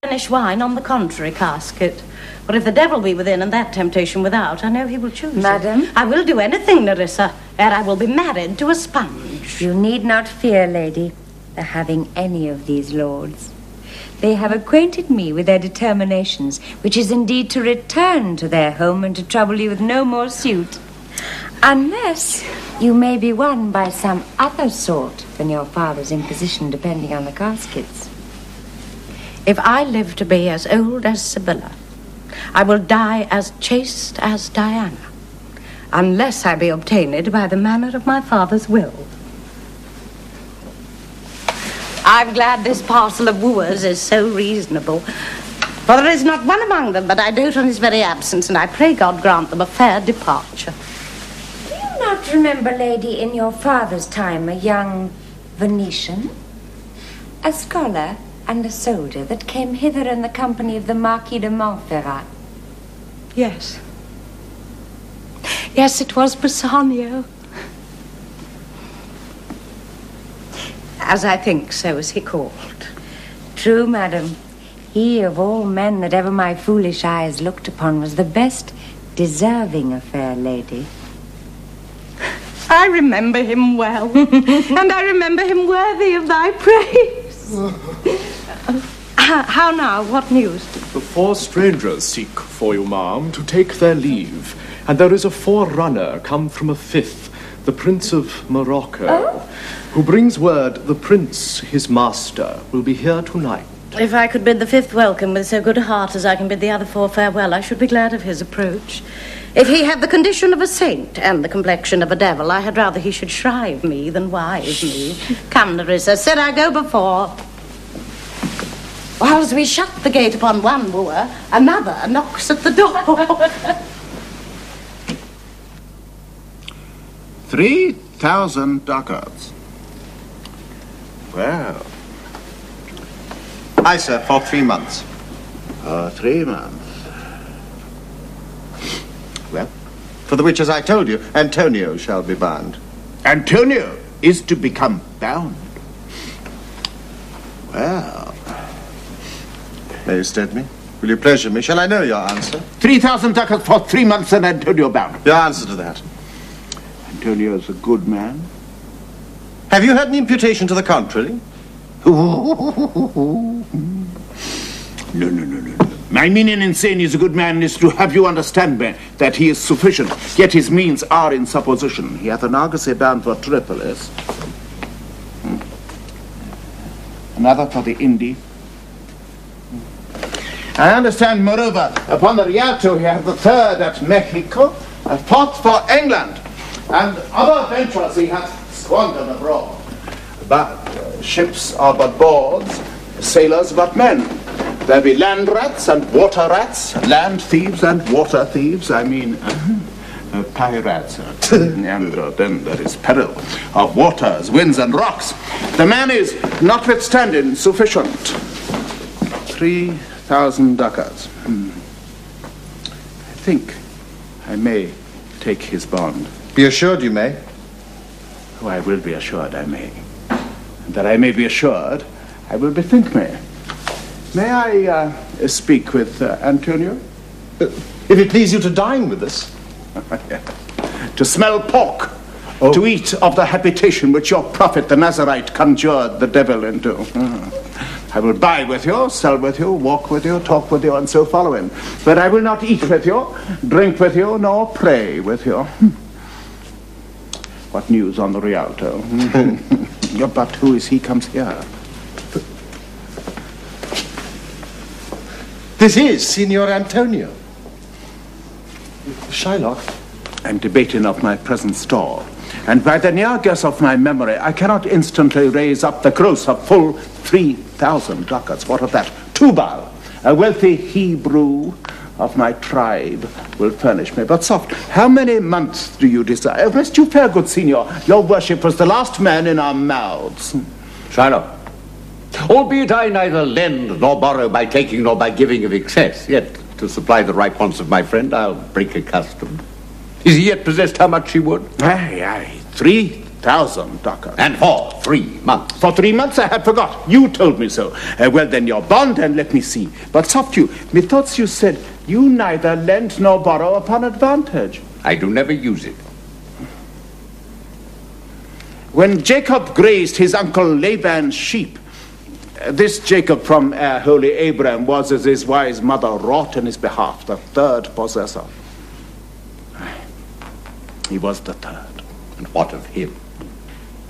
Spanish wine on the contrary casket. But if the devil be within and that temptation without, I know he will choose Madam? I will do anything, Nerissa, ere I will be married to a sponge. You need not fear, lady, the having any of these lords. They have acquainted me with their determinations, which is indeed to return to their home and to trouble you with no more suit. Unless you may be won by some other sort than your father's imposition, depending on the caskets. If I live to be as old as Sibylla, I will die as chaste as Diana, unless I be obtained by the manner of my father's will. I'm glad this parcel of wooers is so reasonable, for there is not one among them but I dote on his very absence, and I pray God grant them a fair departure. Do you not remember, lady, in your father's time, a young Venetian, a scholar and a soldier that came hither in the company of the Marquis de Montferrat? Yes. Yes, it was Bassanio. As I think, so is he called. True, madam. He, of all men that ever my foolish eyes looked upon, was the best deserving a fair lady. I remember him well, and I remember him worthy of thy praise. How now? What news? The 4 strangers seek for you, ma'am, to take their leave, and there is a forerunner come from a 5th, the Prince of Morocco, who brings word the prince, his master, will be here tonight. If I could bid the 5th welcome with so good a heart as I can bid the other 4 farewell, I should be glad of his approach. If he have the condition of a saint and the complexion of a devil, I had rather he should shrive me than wise me. Come, Nerissa, said I go before. Whilst we shut the gate upon one wooer, another knocks at the door. 3,000 ducats. Well. Aye, sir, for 3 months. 3 months. Well, for the which, as I told you, Antonio shall be bound. Antonio is to become bound. Well. May you state me? Will you pleasure me? Shall I know your answer? 3,000 ducats for 3 months and Antonio bound. Your answer to that. Antonio is a good man. Have you had an imputation to the contrary? No. My meaning in saying he's a good man is to have you understand me that he is sufficient, yet his means are in supposition. He hath an argosy bound for Tripolis, another for the Indy. I understand, moreover, upon the Rialto he hath the 3rd at Mexico, a 4th for England, and other ventures he hath squandered abroad. But ships are but boards, sailors but men. There be land rats and water rats, land thieves and water thieves, pirates. And then there is peril of waters, winds and rocks. The man is, notwithstanding, sufficient. 3,000 ducats. I think I may take his bond. Be assured you may. Oh, I will be assured I may. And that I may be assured, I will bethink me. May I speak with Antonio? If it please you to dine with us. To smell pork. Oh. To eat of the habitation which your prophet, the Nazarite, conjured the devil into. I will buy with you, sell with you, walk with you, talk with you, and so following. But I will not eat with you, drink with you, nor pray with you. What news on the Rialto? But who is he comes here? This is Signor Antonio. Shylock. I'm debating of my present store, and by the near guess of my memory, I cannot instantly raise up the gross of full 3,000 ducats. What of that? Tubal, a wealthy Hebrew of my tribe, will furnish me. But soft, how many months do you desire? Rest you fair, good signor. Your worship was the last man in our mouths. Shylock, albeit I neither lend nor borrow by taking nor by giving of excess, yet to supply the right wants of my friend, I'll break a custom. Is he yet possessed how much he would? Aye, 3,000 3,000 ducats. And for 3 months. For 3 months I had forgot. You told me so. Well, then your bond, and let me see. But soft you, methought you said you neither lend nor borrow upon advantage. I do never use it. When Jacob grazed his uncle Laban's sheep, this Jacob from holy Abraham was, as his wise mother wrought in his behalf, the third possessor. He was the third. And what of him?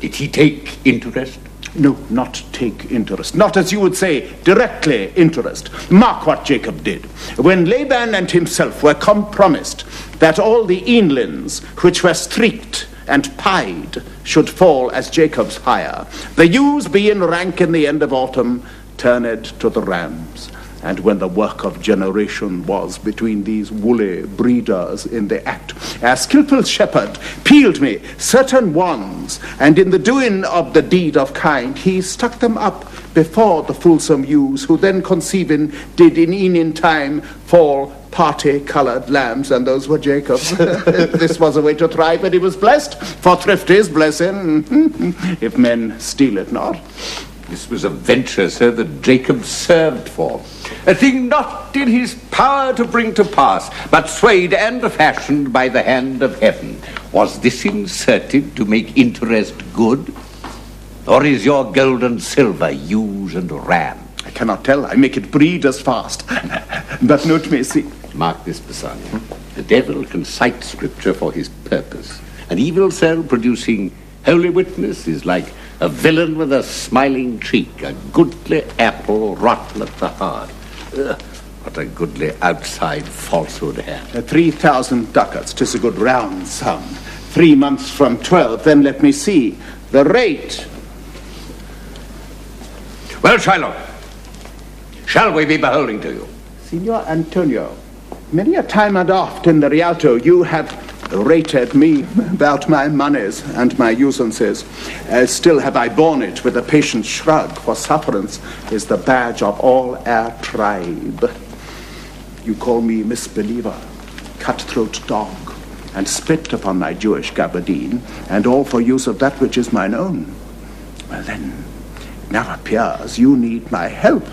Did he take interest? No, not take interest. Not, as you would say, directly interest. Mark what Jacob did. When Laban and himself were compromised that all the eanlings which were streaked and pied should fall as Jacob's hire, the ewes being rank in the end of autumn turned to the rams. And when the work of generation was between these woolly breeders in the act, a skillful shepherd peeled me certain ones, and in the doing of the deed of kind, he stuck them up before the fulsome ewes, who then conceiving did in e'en time fall party-coloured lambs, and those were Jacob's. This was a way to thrive, and he was blessed, for thrift is blessing, if men steal it not. This was a venture, sir, that Jacob served for. A thing not in his power to bring to pass, but swayed and fashioned by the hand of heaven. Was this inserted to make interest good? Or is your gold and silver ewes and ram? I cannot tell. I make it breed as fast. But note me, see. Mark this, Bassanio. The devil can cite scripture for his purpose. An evil soul producing holy witness is like a villain with a smiling cheek, a goodly apple rotten at the heart. What a goodly outside falsehood hath. 3,000 ducats, 'tis a good round sum. 3 months from 12, then let me see. The rate. Well, Shylock, shall we be beholding to you? Signor Antonio, many a time and oft in the Rialto you have rated me about my monies and my usances. Still have I borne it with a patient shrug, for sufferance is the badge of all our tribe. You call me misbeliever, cutthroat dog, and spit upon my Jewish gabardine, and all for use of that which is mine own. Well then, now appears you need my help.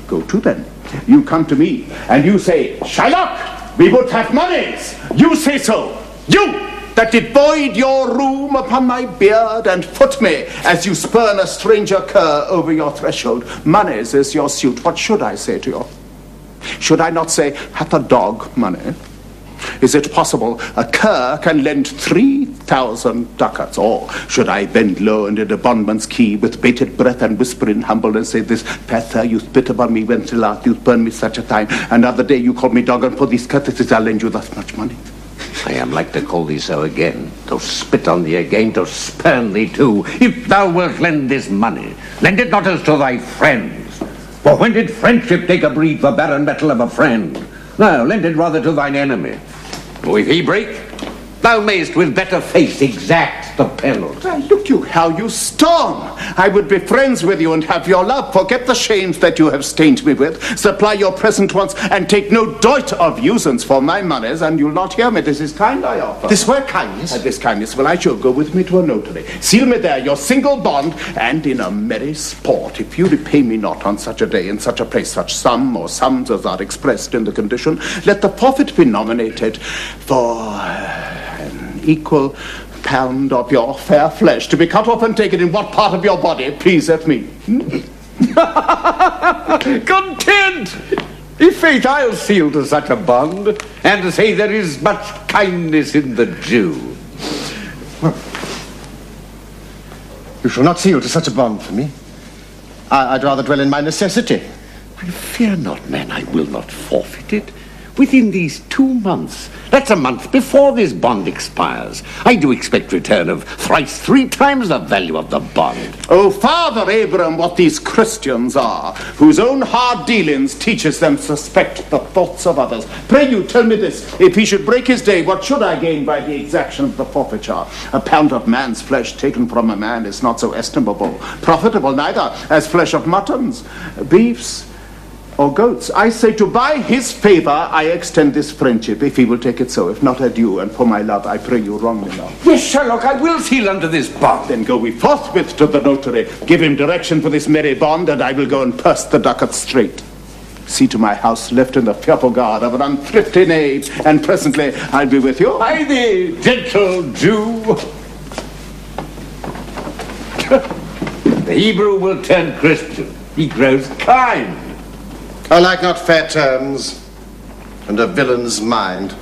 Go to then. You come to me, and you say, Shylock, we would have monies. You say so. You that did void your room upon my beard and foot me as you spurn a stranger cur over your threshold. Monies is your suit. What should I say to you? Should I not say, hath a dog money? Is it possible a cur can lend 3,000 ducats? Or should I bend low and in a bondman's key with bated breath and whisper in humbleness, say this, fair sir, you spit upon me when till last you spurn me such a time. Another day you call me dog, and for these courtesies I'll lend you thus much money. I am like to call thee so again, to spit on thee again, to spurn thee too. If thou wilt lend this money, lend it not as to thy friends. For when did friendship take a breed for barren metal of a friend? No, lend it rather to thine enemy. For if he break, thou mayst with better face exact the penalty. Look you how you storm. I would be friends with you and have your love. Forget the shames that you have stained me with. Supply your present wants and take no doit of usance for my monies, and you'll not hear me. This is kind I offer. This were kindness? This kindness. Well, I shall go with me to a notary. Seal me there your single bond, and in a merry sport, if you repay me not on such a day, in such a place, such sum or sums as are expressed in the condition, let the forfeit be nominated for an equal pound of your fair flesh, to be cut off and taken in what part of your body pleaseth me. Content! I' faith, I'll seal to such a bond, and to say there is much kindness in the Jew. Well, you shall not seal to such a bond for me. I'd rather dwell in my necessity. Well, fear not, man, I will not forfeit it. Within these 2 months, that's a month before this bond expires, I do expect return of thrice 3 times the value of the bond. Oh, Father Abraham, what these Christians are, whose own hard dealings teaches them suspect the thoughts of others. Pray you, tell me this, if he should break his day, what should I gain by the exaction of the forfeiture? A pound of man's flesh taken from a man is not so estimable, profitable neither, as flesh of muttons, beefs, or goats. I say to buy his favor, I extend this friendship, if he will take it so. If not, adieu, and for my love, I pray you wrongly now. Yes, Sherlock, I will seal under this bond. Then go we forthwith to the notary, give him direction for this merry bond, and I will go and purse the ducats straight. See to my house left in the fearful guard of an unthrifty knave, and presently I'll be with you. By thee, gentle Jew. The Hebrew will turn Christian. He grows kind. I like not fair terms and a villain's mind.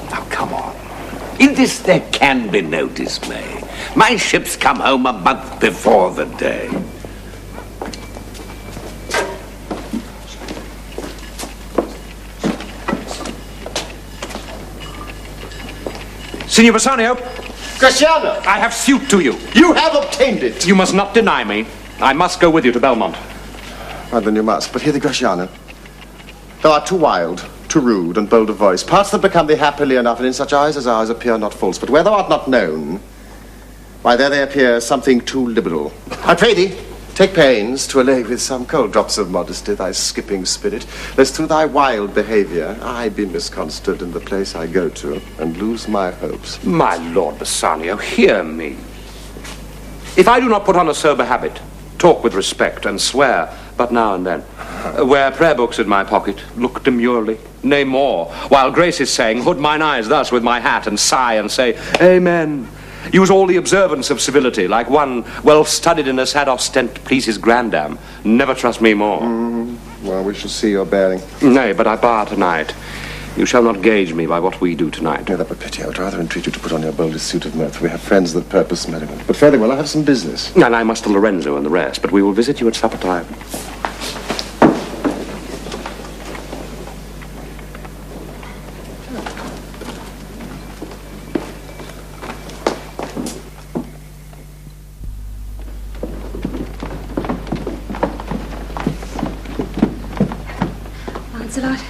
Now, come on. In this there can be no dismay. My ships come home a month before the day. Signor Bassanio, Graciano, I have suit to you. you have obtained it. You must not deny me. I must go with you to Belmont. Well, then you must. But hear the Graciano. Thou art too wild, too rude, and bold of voice. Parts that become thee happily enough, and in such eyes as ours appear not false. But where thou art not known, why, there they appear something too liberal. I pray thee, take pains to allay with some cold drops of modesty thy skipping spirit, lest through thy wild behaviour I be misconstrued in the place I go to, and lose my hopes. My Lord Bassanio, hear me. If I do not put on a sober habit, talk with respect, and swear, but now and then, wear prayer books in my pocket, look demurely, nay more, while Grace is saying, hood mine eyes thus with my hat, and sigh and say, Amen. Use all the observance of civility, like one well studied in a sad ostent to please his grandam. Never trust me more. Well, we shall see your bearing. Nay, but I bar tonight. You shall not gauge me by what we do tonight. No, that were pity. I would rather entreat you to put on your boldest suit of mirth. We have friends that purpose merriment. But fare thee well, I have some business. And I must to Lorenzo and the rest, but we will visit you at supper time. Lancelot,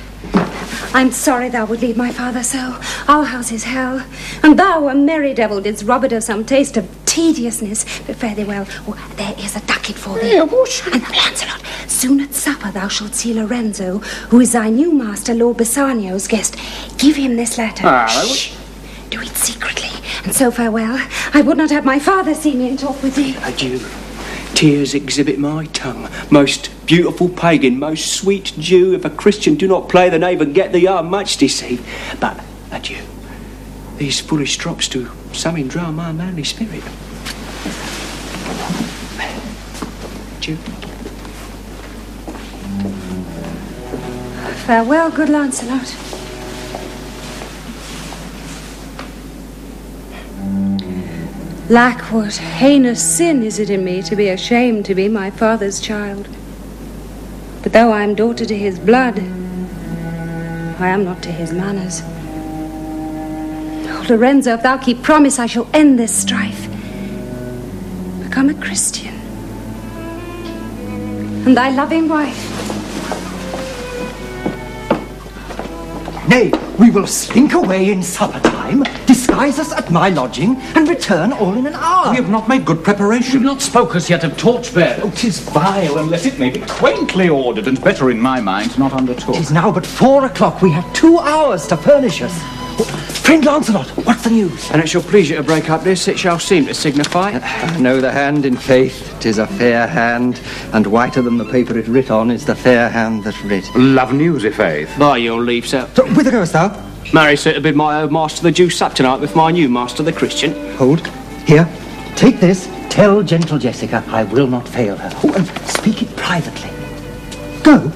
I'm sorry thou would leave my father so. Our house is hell, and thou, a merry devil, didst rob it of some taste of tediousness. But fare thee well. Oh, there is a ducat for thee. And Lancelot, soon at supper thou shalt see Lorenzo, who is thy new master, Lord Bassanio's guest. Give him this letter. Shh. Do it secretly, and so farewell. I would not have my father see me and talk with thee. Adieu. Tears exhibit my tongue. Most beautiful pagan, most sweet Jew, if a Christian do not play the knave and get thee are much deceived. But adieu. These foolish drops do something drown my manly spirit. Adieu. Farewell, good Lancelot. Lack, what heinous sin is it in me to be ashamed to be my father's child? But though I am daughter to his blood, I am not to his manners. Oh, Lorenzo, if thou keep promise, I shall end this strife, become a Christian, and thy loving wife. Nay, we will slink away in supper time, disguise us at my lodging, and return all in an hour. We have not made good preparation. You've not spoke us yet of torchbearer. Oh, 'tis vile unless it may be quaintly ordered, and better in my mind not undertook. It is now but 4 o'clock. We have 2 hours to furnish us. Friend Lancelot, what's the news? And it shall please you to break up this, it shall seem to signify. Know the hand in faith, 'tis a fair hand, and whiter than the paper it writ on is the fair hand that writ. Love news, i' faith. By your leave, sir. So, whither goest thou? Marry, sir, to bid my old master the Jew sup tonight with my new master the Christian. Hold. Here, take this. Tell gentle Jessica I will not fail her. Oh, and speak it privately. Go.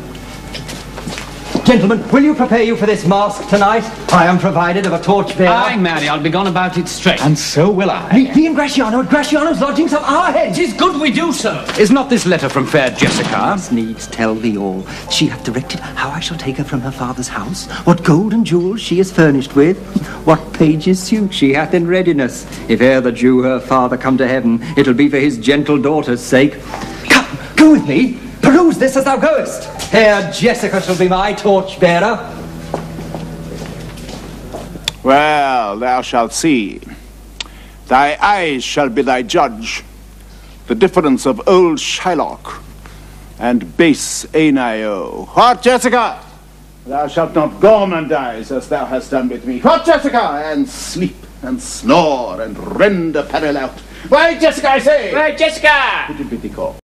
Gentlemen, will you prepare you for this mask tonight? I am provided of a torchbearer. Aye, marry, I'll be gone about it straight. And so will I. Meet me and Graciano at Graciano's lodgings of our heads. 'Tis good we do so. Is not this letter from fair Jessica? Must needs tell thee all. She hath directed how I shall take her from her father's house, what gold and jewels she is furnished with, What page's suit she hath in readiness. If e'er the Jew her father come to heaven, it'll be for his gentle daughter's sake. Come, go with me. Peruse this as thou goest. Fair Jessica shall be my torchbearer. Well, thou shalt see. Thy eyes shall be thy judge. the difference of old Shylock and base Anio. What, Jessica? Thou shalt not gormandize as thou hast done with me. What, Jessica? And sleep and snore and rend apparel out. Why, Jessica, I say! Right, Jessica! Put your bitty call.